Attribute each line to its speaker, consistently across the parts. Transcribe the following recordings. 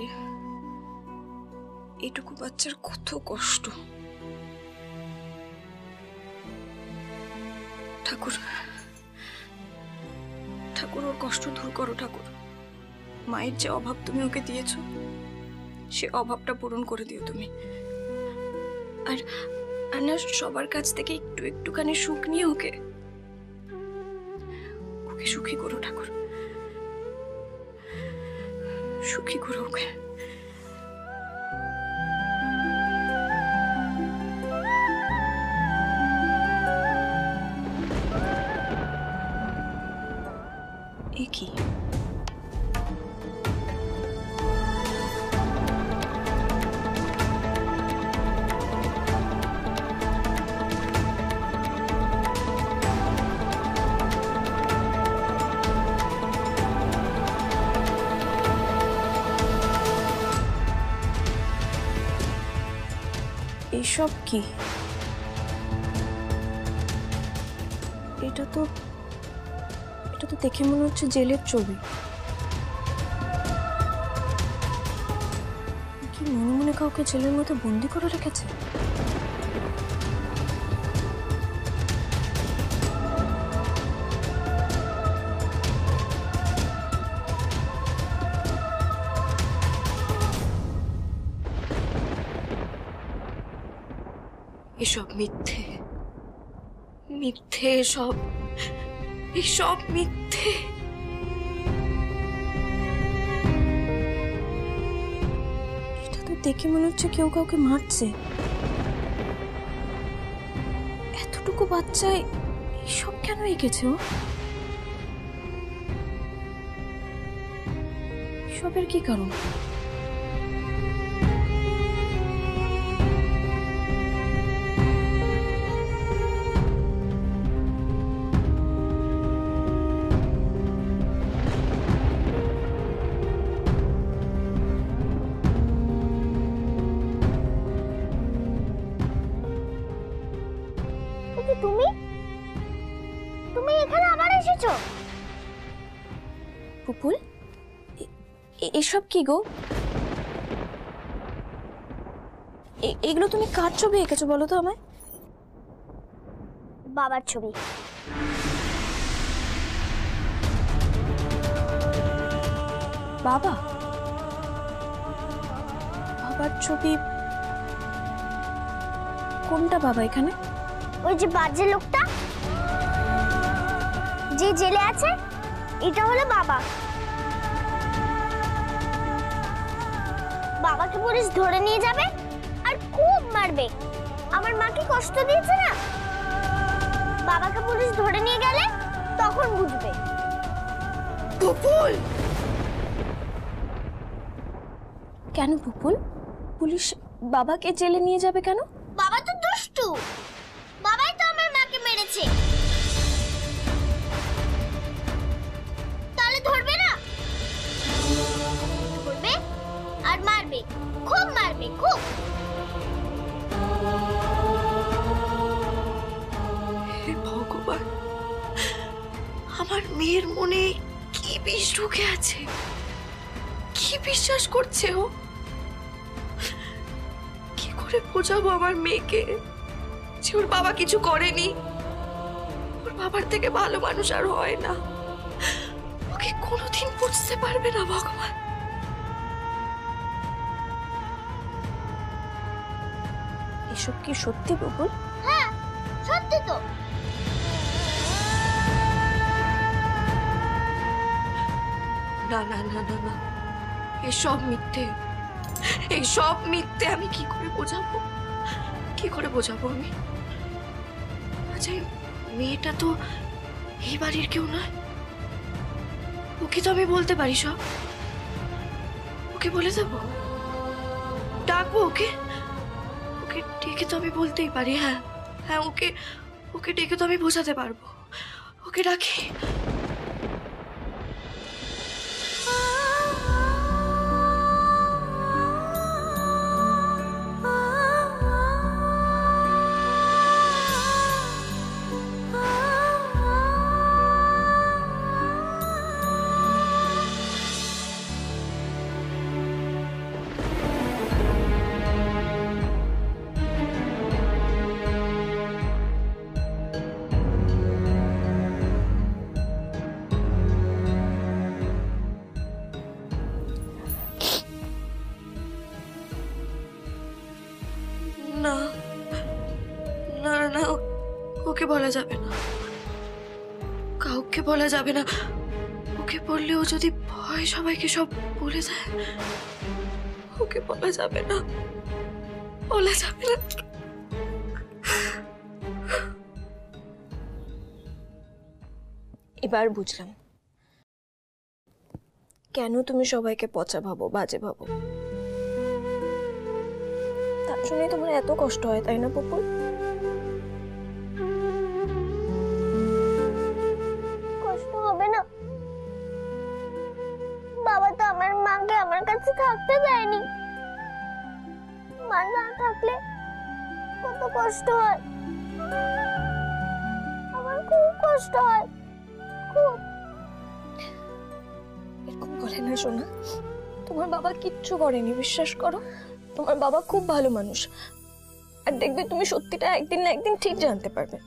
Speaker 1: বাবারে, এইটুকু বাচ্চার কত কষ্ট। ঠাকুর ঠাকুর ওর কষ্ট দূর করো ঠাকুর। মায়ের যে অভাব তুমি ওকে দিয়েছ, সে অভাবটা পূরণ করে দিও তুমি। আর না, সবার কাছ থেকে একটু একটুখানি সুখ নিয়ে ওকে সুখী করো ঠাকুর, সুখী করো ওকে। এ কি? এসব কি? এটা তো দেখে মনে হচ্ছে জেলের ছবি। কি মনে মনে কাউকে জেলের মধ্যে বন্দি করে রেখেছে? এসব মিথ্যে, মিথ্যে, এসব মিথ্যে। এটা তো দেখে মনে হচ্ছে কেউ কাউকে মারছে। এতটুকু বাচ্চায় এসব কেন এঁকেছে ও? এসবের কি কারণ?
Speaker 2: তুমি এখানে আবার এসেছো?
Speaker 1: পুপুল, এসব কি গো? এগুলো তুমি কার ছবি এঁকেছো বলো তো আমায়?
Speaker 2: বাবার ছবি।
Speaker 1: বাবা? বাবার ছবি? কোনটা বাবা এখানে?
Speaker 2: ওই যে বাজে লোকটা যে জেলে আছে, এটা হলো বাবা। বাবাকে পুলিশ ধরে নিয়ে যাবে আর খুব মারবে। আমার মাকে কষ্ট দিয়েছে না, বাবাকে পুলিশ ধরে নিয়ে গেলে তখন বুঝবে।
Speaker 1: পুপুল! কেন পুপুল? পুলিশ বাবাকে জেলে নিয়ে যাবে কেন?
Speaker 2: বাবা তো দুষ্টু, বাবাই তো আমার মাকে মেরেছে। তাহলে ধরবে না? ধরবে আর মারবে, খুব মারবে, খুব।
Speaker 1: হে ভগবান, আমার মেয়ের মনে কি বিষ ঢুকে আছে, কি বিশ্বাস করছে ও? কি করে বোঝাবো আমার মেয়েকে যে ওর বাবা কিছু করেনি? ওর বাবার থেকে ভালো মানুষ আর হয় না। ওকে কোনোদিন বুঝতে পারবে না ভগবান। এসব কি সত্যি বুবুল?
Speaker 2: হ্যাঁ, সত্যি তো।
Speaker 1: না না না না না, এসব মিথ্যে, এইসব মিথ্যে। আমি কি করে বোঝাবো, কি করে বোঝাবো আমি? আচ্ছা, মেয়েটা তো এই বাড়ির কেউ নয়। ওকে তো আমি বলতে পারি সব। ওকে বলে দেবো, ডাকবো ওকে। ওকে ডেকে তো আমি বলতেই পারি। হ্যাঁ হ্যাঁ, ওকে ডেকে তো আমি বোঝাতে পারবো। ওকে ডাকি। কাউকে বলা যাবে না, কাউকে বলা যাবে না। ওকে বললে ও যদি ভয় সবাইকে সব বলে যায়, ওকে বলা যাবে না, বলা যাবে না।
Speaker 3: এবার বুঝলাম কেন তুমি সবাইকে পচা ভাবো, বাজে ভাবো। তার জন্যই তোমার এত কষ্ট হয়, তাই না পুপুল?
Speaker 2: কষ্ট হবে না? বাবা তো আমার মাকে আমার কাছে থাকতে দেয়নি। মা না থাকলে কত কষ্ট হয়, আমার খুব কষ্ট হয়, খুব।
Speaker 3: এরকম বলে না সোনা, তোমার বাবা কিচ্ছু করেনি, বিশ্বাস করো। তোমার বাবা খুব ভালো মানুষ, আর দেখবে তুমি সত্যিটা একদিন না একদিন ঠিক জানতে পারবে।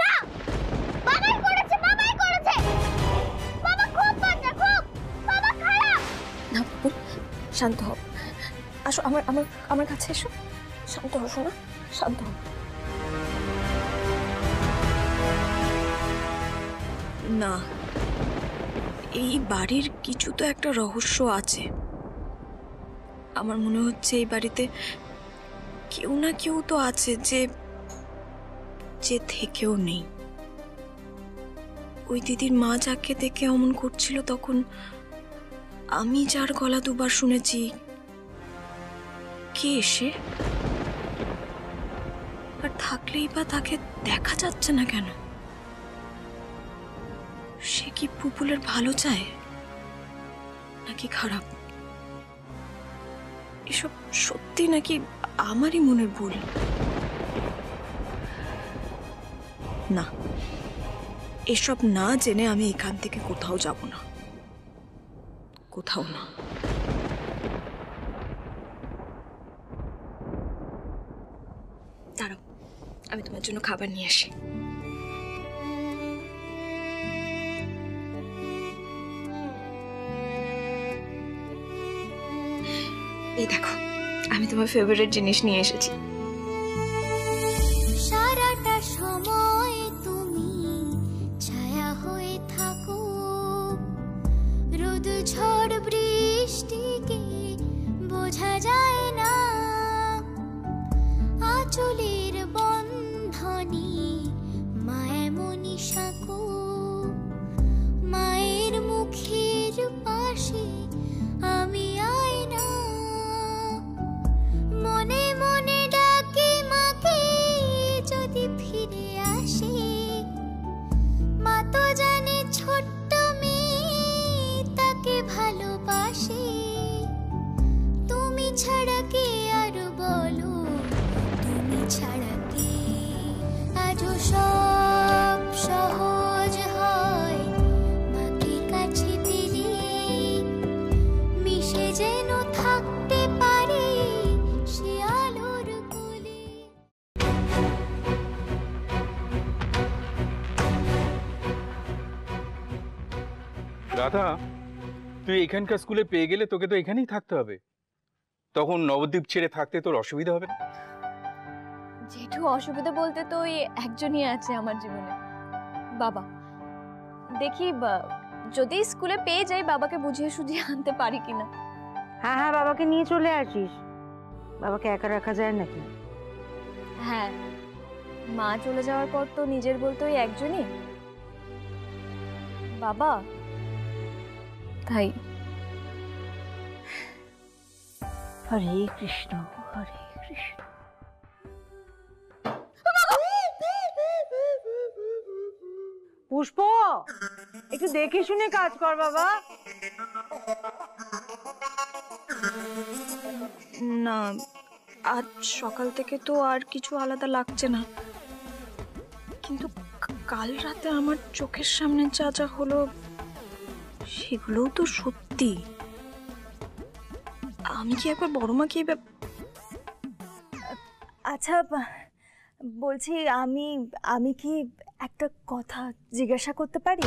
Speaker 2: না, বাবাই করেছে, বাবাই করেছে। বাবা খুব বাজে, খুব। বাবা খারাপ।
Speaker 3: না পুপুল, শান্ত হও। আসো আমার আমার আমার কাছে এসো। শান্ত হও সোনা, শান্ত হও। না, এই বাড়ির কিছু তো একটা রহস্য আছে। আমার মনে হচ্ছে এই বাড়িতে কেউ না কেউ তো আছে যে যে থেকেও নেই। ওই দিদির মা যাকে দেখে অমন করছিল, তখন আমি যার গলা দুবার শুনেছি, কে এসে আর থাকলেই বা তাকে দেখা যাচ্ছে না কেন? সে কি পুপুলের ভালো চায় নাকি খারাপ? এসব সত্যি নাকি আমারই মনের ভুল? না, এসব না জেনে আমি এখান থেকে কোথাও যাব না, কোথাও না। দাঁড়াও, আমি তোমার জন্য খাবার নিয়ে আসি। এই দেখো, আমি তোমার ফেভারিট জিনিস নিয়ে এসেছি।
Speaker 2: সারাটা সময় তুমি ছায়া হয়ে থাকো, রোদ ঝড় বৃষ্টিকে বোঝা যায় না, আঁচলের বন্ধনে মায়ামনি সাঁকো, মায়ের মুখের পাশে আমি আয়না, মনে মনে ডাকি মাকে যদি ফিরে আসে, মা তো জানে ছোট্ট মেয়ে তাকে ভালোবাসে, তুমি ছাড়া কে আর বলো, তুমি ছাড়া কে? আজও সব সহজ হয় মাকে কাছে পেলে, মিশে যেন থাকতে পারে সে আলোর কোলে।
Speaker 4: রাধা, তুই এখানকার স্কুলে পেয়ে গেলে তোকে তো এখানেই থাকতে হবে। তখন নবদ্বীপ ছেড়ে থাকতে তোর অসুবিধা হবে না?
Speaker 3: যেটু অসুবিধা বলতে তো ওই একজনই আছে আমার জীবনে, বাবা। দেখি যদি স্কুলে পেয়ে যাই, বাবাকে বুঝিয়ে সুঝিয়ে আনতে পারি কিনা।
Speaker 5: হ্যাঁ হ্যাঁ, বাবাকে নিয়ে চলে আসিস। বাবাকে একা রাখা যায় নাকি?
Speaker 3: হ্যাঁ, মা চলে যাওয়ার পর তো নিজের বলতে ওই একজনই বাবা, তাই।
Speaker 5: হরে কৃষ্ণ, হরে কৃষ্ণ। পুষ্প, একটু দেখে শুনে কাজ কর বাবা।
Speaker 3: না, আজ সকাল থেকে তো আর কিছু আলাদা লাগছে না, কিন্তু কাল রাতে আমার চোখের সামনে যা যা হলো সেগুলোও তো সত্যি। আমি কি একবার বড় মাকে আচ্ছা বলছি, আমি কি একটা কথা জিজ্ঞাসা করতে পারি?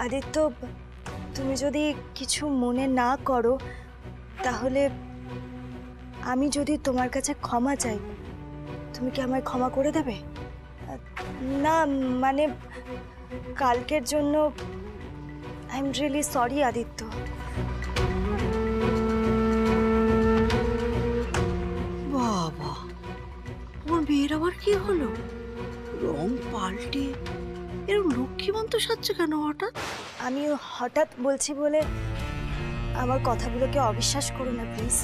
Speaker 3: আদিত্য, তুমি যদি কিছু মনে না করো তাহলে
Speaker 6: আমি যদি তোমার কাছে ক্ষমা চাই, তুমি কি আমায় ক্ষমা করে দেবে? না মানে কালকের জন্য I am really sorry Aditya.
Speaker 7: বাবা, তোমার মেয়ের আবার কি হলো? রং পাল্টে এরকম লক্ষ্মীমন্ত সাজছে কেন হঠাৎ?
Speaker 6: আমি হঠাৎ বলছি বলে আমার কথাগুলোকে অবিশ্বাস করো না প্লিজ।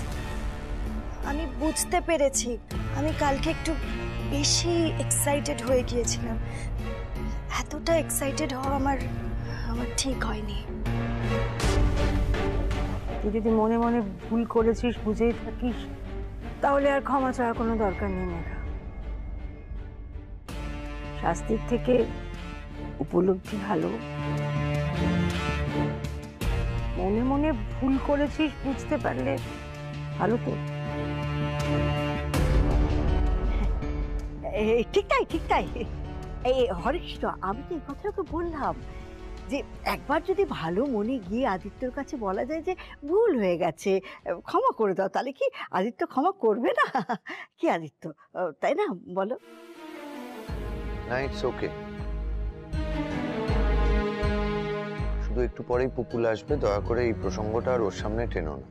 Speaker 6: আমি বুঝতে পেরেছি আমি কালকে একটু বেশি এক্সাইটেড হয়ে গিয়েছিলাম। এতটা এক্সাইটেড হওয়া আমার ঠিক হয়নি।
Speaker 5: তুই যদি মনে মনে ভুল করেছিস, বুঝেই থাকিস, তাহলে আর ক্ষমা চাওয়ার কোনো দরকার নেই মেঘা। শাস্তির থেকে উপলব্ধি ভালো। মনে মনে ভুল করেছিস বুঝতে পারলে ভালো তো।
Speaker 7: ঠিক তাই, ঠিক তাই। এই হরেকৃষ্ণ, আমি তো এই কথাটাকে বললাম যে একবার যদি ভালো মনে গিয়ে আদিত্যর কাছে বলা যায় যে ভুল হয়ে গেছে, ক্ষমা করে দাও, তাহলে কি আদিত্য ক্ষমা করবে না? কি আদিত্য, তাই না বলো?
Speaker 8: না, ইটস ওকে। শুধু একটু পরেই পুপুল আসবে, দয়া করে এই প্রসঙ্গটা আর ওর সামনে টেনো না।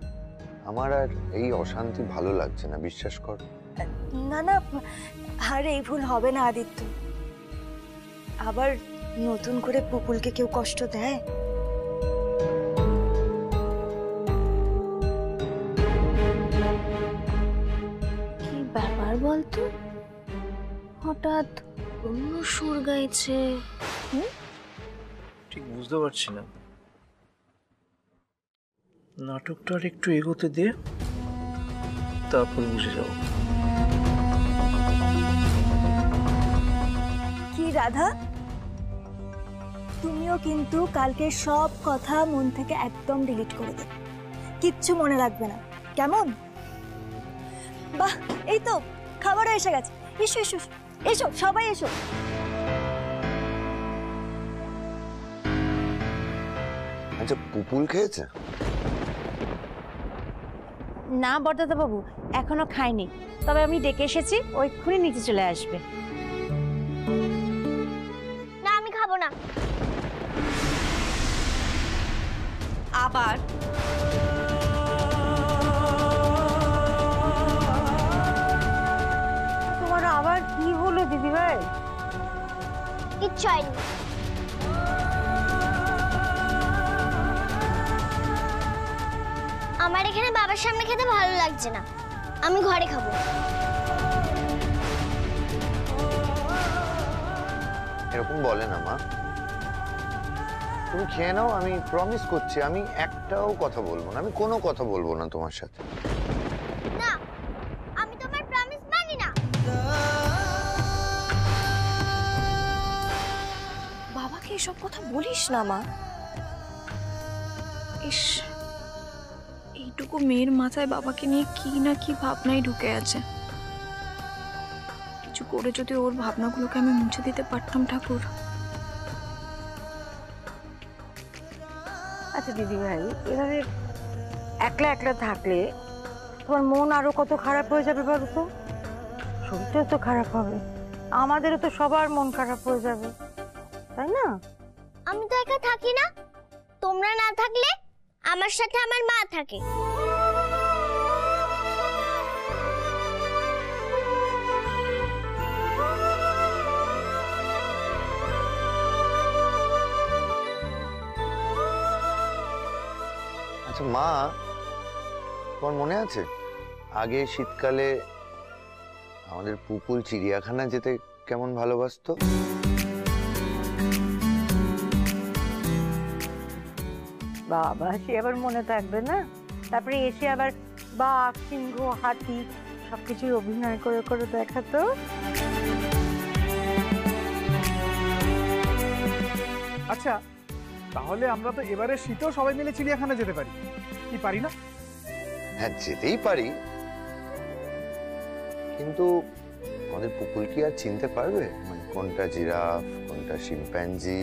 Speaker 8: আমার আর এই অশান্তি ভালো লাগছে না, বিশ্বাস কর।
Speaker 6: না না, আর এই ভুল হবে না আদিত্য। আবার নতুন করে পুপুলকে কেউ কষ্ট দেয়?
Speaker 1: কি ব্যাপার বলতো, হঠাৎ অন্য সুর গাইছে?
Speaker 9: ঠিক বুঝতে পারছি না। নাটকটা আর একটু এগোতে দে, তারপর বুঝে যাবো।
Speaker 6: কি রাধা, তুমিও কিন্তু কালকে সব কথা মন থেকে একদম ডিলিট করে দেবে, কিচ্ছু মনে রাখবে না, কেমন? বাহ, এই তো খাবারও এসে গেছে। এসো এসো এসো, সবাই এসো।
Speaker 8: আচ্ছা, পুপুল খেয়েছে?
Speaker 5: না বরদাদা বাবু, এখনো খাইনি, তবে আমি ডেকে এসেছি, ও এক্ষুনি নিচে চলে আসবে।
Speaker 2: না আমি খাবো না।
Speaker 1: আবার
Speaker 5: তোমার আবার কি হলো দিদিভাই?
Speaker 2: কিচ্ছু হয়নি। আমার এখানে বাবার সামনে খেতে ভালো লাগছে না, আমি ঘরে খাবো।
Speaker 8: এরকম বলে না মা, তুমি খেয়ে নাও। আমি প্রমিস করছি আমি একটাও কথা বলবো না, আমি কোনো কথা বলবো না তোমার সাথে।
Speaker 2: না, আমি তোমার প্রমিস মানি না।
Speaker 3: বাবাকে এসব কথা বলিস না মা। ইস, এইটুকু মেয়ের মাথায় বাবাকে নিয়ে কি না কি ভাবনাই ঢুকে আছে। কিছু করে যদি ওর ভাবনাগুলোকে আমি মুছে দিতে পারতাম ঠাকুর।
Speaker 5: আচ্ছা দিদিভাই, এভাবে একলা একলা থাকলে তোমার মন আরো কত খারাপ হয়ে যাবে বলো তো। শরীরটাও তো খারাপ হবে, আমাদেরও তো সবার মন খারাপ হয়ে যাবে, তাই না?
Speaker 2: আমি তো একা থাকি না, তোমরা না থাকলে আমার সাথে আমার মা থাকে।
Speaker 8: আচ্ছা মা, তোমার মনে আছে আগে শীতকালে আমাদের পুপুল চিড়িয়াখানা যেতে কেমন ভালোবাসতো?
Speaker 5: বাবা, সে আবার মনে থাকবে না? তারপরে এসে আবার বাঘ, সিংহ, হাতি সবকিছুর অভিনয় করে করে দেখাতো।
Speaker 10: আচ্ছা, তাহলে আমরা তো এবারে শীতেও সবাই মিলে চিড়িয়াখানা যেতে পারি, কি পারি না?
Speaker 8: হ্যাঁ, যেতেই পারি, কিন্তু আমাদের পুপুল কি আর চিনতে পারবে মানে কোনটা জিরাফ কোনটা শিম্প্যাঞ্জি?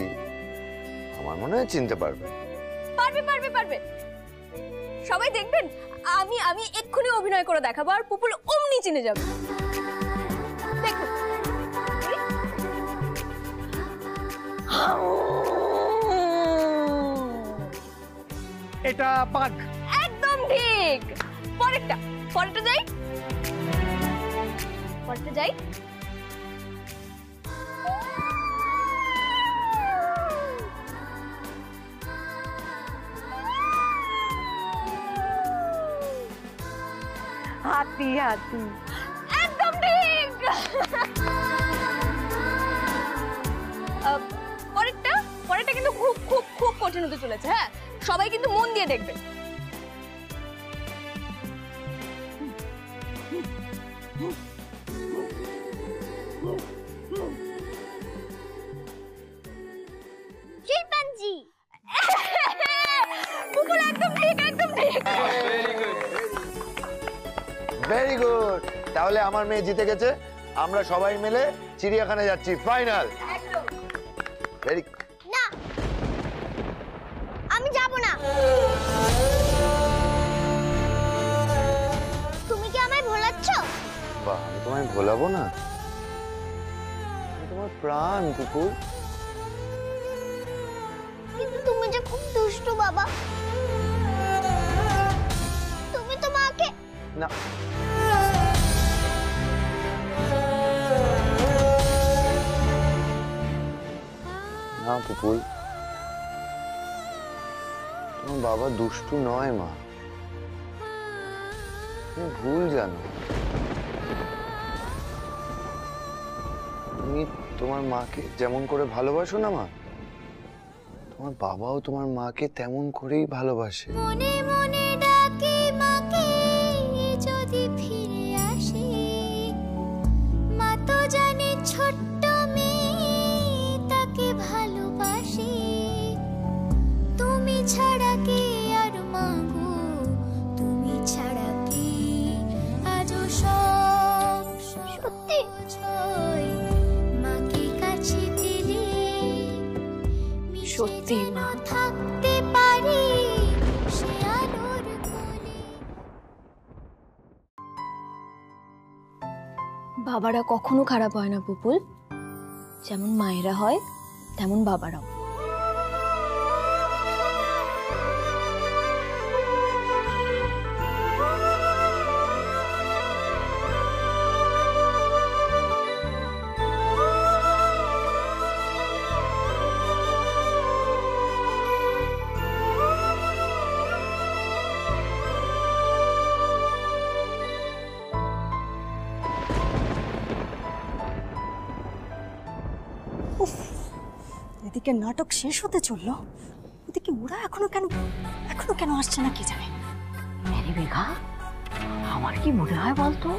Speaker 8: আমার মনে হয় চিনতে পারবে।
Speaker 1: পারবে পারবে পারবে।
Speaker 3: সবাই দেখবেন আমি আমি এক্ষুনি অভিনয় করে দেখাবো আর পুপুল অমনি চিনে যাবে। দেখুন
Speaker 10: এটা বাঘ।
Speaker 3: একদম ঠিক। পরেরটা যাই।
Speaker 5: হাতি হাতি।
Speaker 3: একদম ঠিক। পরেরটা কিন্তু খুব খুব খুব কঠিন হতে চলেছে। হ্যাঁ, সবাই কিন্তু মন দিয়ে দেখবে।
Speaker 2: চিম্পাঞ্জি।
Speaker 3: পুপুল একদম ঠিক।
Speaker 8: Very good. তাহলে আমার মেয়ে জিতে গেছে, আমরা সবাই মিলে চিড়িয়াখানায় যাচ্ছি, ফাইনাল। ভেরি।
Speaker 2: না, আমি যাব না। তুমি কি আমায় ভোলাচ্ছ?
Speaker 8: বাহ, আমি তোমায় ভোলাবো না? আমি তোমার প্রাণ কুকুর।
Speaker 2: কিন্তু তুমি যে খুব দুষ্টু বাবা। তুমি তো মাকে।
Speaker 8: না, না কুকুর, তোমার বাবা দুষ্টু নয় মা, তুমি ভুল জানো। তুমি তোমার মাকে যেমন করে ভালোবাসো না মা, তোমার বাবাও তোমার মাকে তেমন করেই ভালোবাসে।
Speaker 2: মনে মনে ডাকি মাকে যদি ফিরে আসে, মা তো জানে ছোট্ট মেয়ে তাকে ভালোবাসে। তুমি ছাড়া কে আর মাগো, তুমি ছাড়া কে আজও সব সত্যি ছয় মাকে কাছে পেলে
Speaker 3: সত্যি মা।
Speaker 2: থাকতে পারি সে আলোর কোলে।
Speaker 3: বাবারা কখনো খারাপ হয় না পুপুল, যেমন মায়েরা হয় তেমন বাবারাও।
Speaker 6: এদিকে নাটক শেষ হতে চললো, ওদিকে ওরা এখনো কেন আসছে না কে জানে।
Speaker 7: মেঘা, আমার কি মনে হয় বলতো,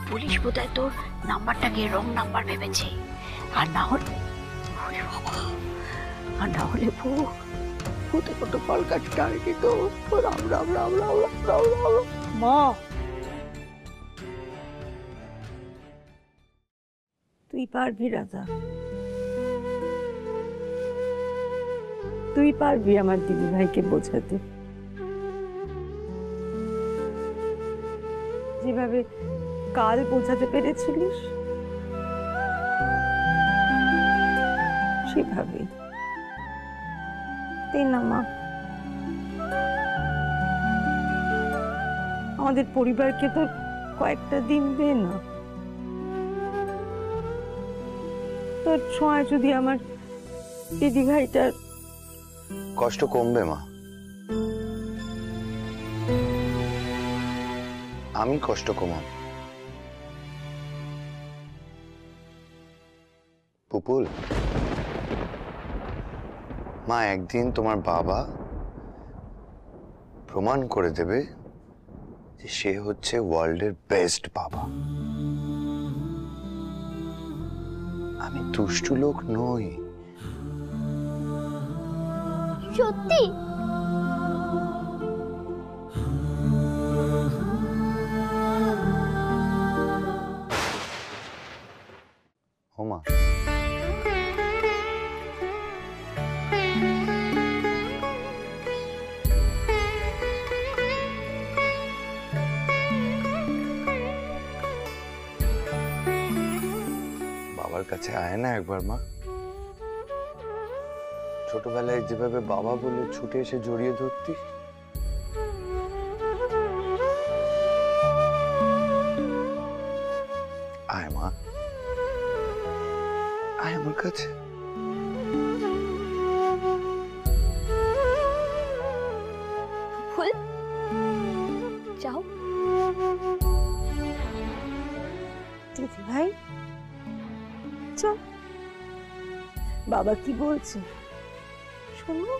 Speaker 7: পুলিশ বোধহয় তোর নাম্বারটাকে রং নাম্বার ভেবেছে। আর না হলে ভূতে কত ফল গাছ টানি তো।
Speaker 5: মা, তুই পারবি রাজা, তুই পারবি আমার দিদি ভাইকে বোঝাতে। যেভাবে কাল বোঝাতে পেরেছিলিস সেভাবে তাই না মা? আমাদের পরিবারকে তো কয়েকটা দিন দে না, তোর ছোঁয়া যদি আমার দিদি ভাইটার
Speaker 8: কষ্ট কমবে মা, আমি কষ্ট কমাব। পুপুল, মা একদিন তোমার বাবা প্রমাণ করে দেবে যে সে হচ্ছে ওয়ার্ল্ডের বেস্ট বাবা। আমি দুষ্টু লোক নই।
Speaker 2: সত্যি?
Speaker 8: ওমা, কাছে আয় না একবার মা। ছোটবেলায় যেভাবে বাবা বলে ছুটে এসে জড়িয়ে ধরতি, আয় মা, আয় আমার কাছে।
Speaker 2: ফুল যাও।
Speaker 7: দিদি ভাই চল, বাবা কি বলছে শুনবো।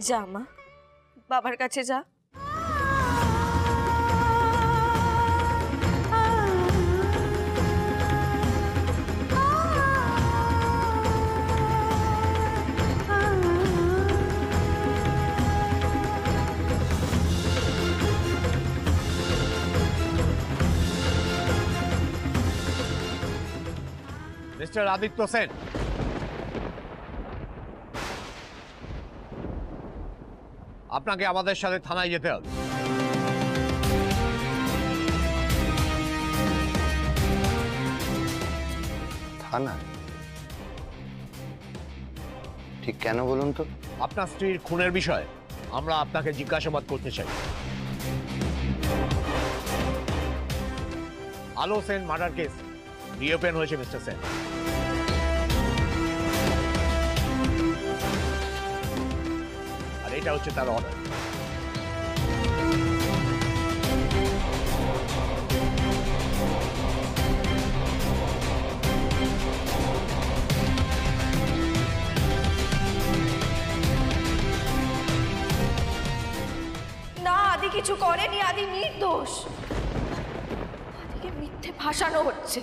Speaker 1: যা মা, বাবার কাছে যা।
Speaker 11: মিস্টার আদিত্য সেন, আপনাকে আমাদের সাথে থানায় যেতে হবে।
Speaker 8: থানা? ঠিক কেন বলুন তো?
Speaker 11: আপনার স্ত্রীর খুনের বিষয়ে আমরা আপনাকে জিজ্ঞাসাবাদ করতে চাই। আলো সেন মার্ডার কেস রিওপেন হয়েছে মিস্টার সেন। আর এটা হচ্ছে তার অর্ডার।
Speaker 1: না, আদি কিছু করেনি, আদি নির্দোষ। আদিকে মিথ্যে ভাসানো হচ্ছে।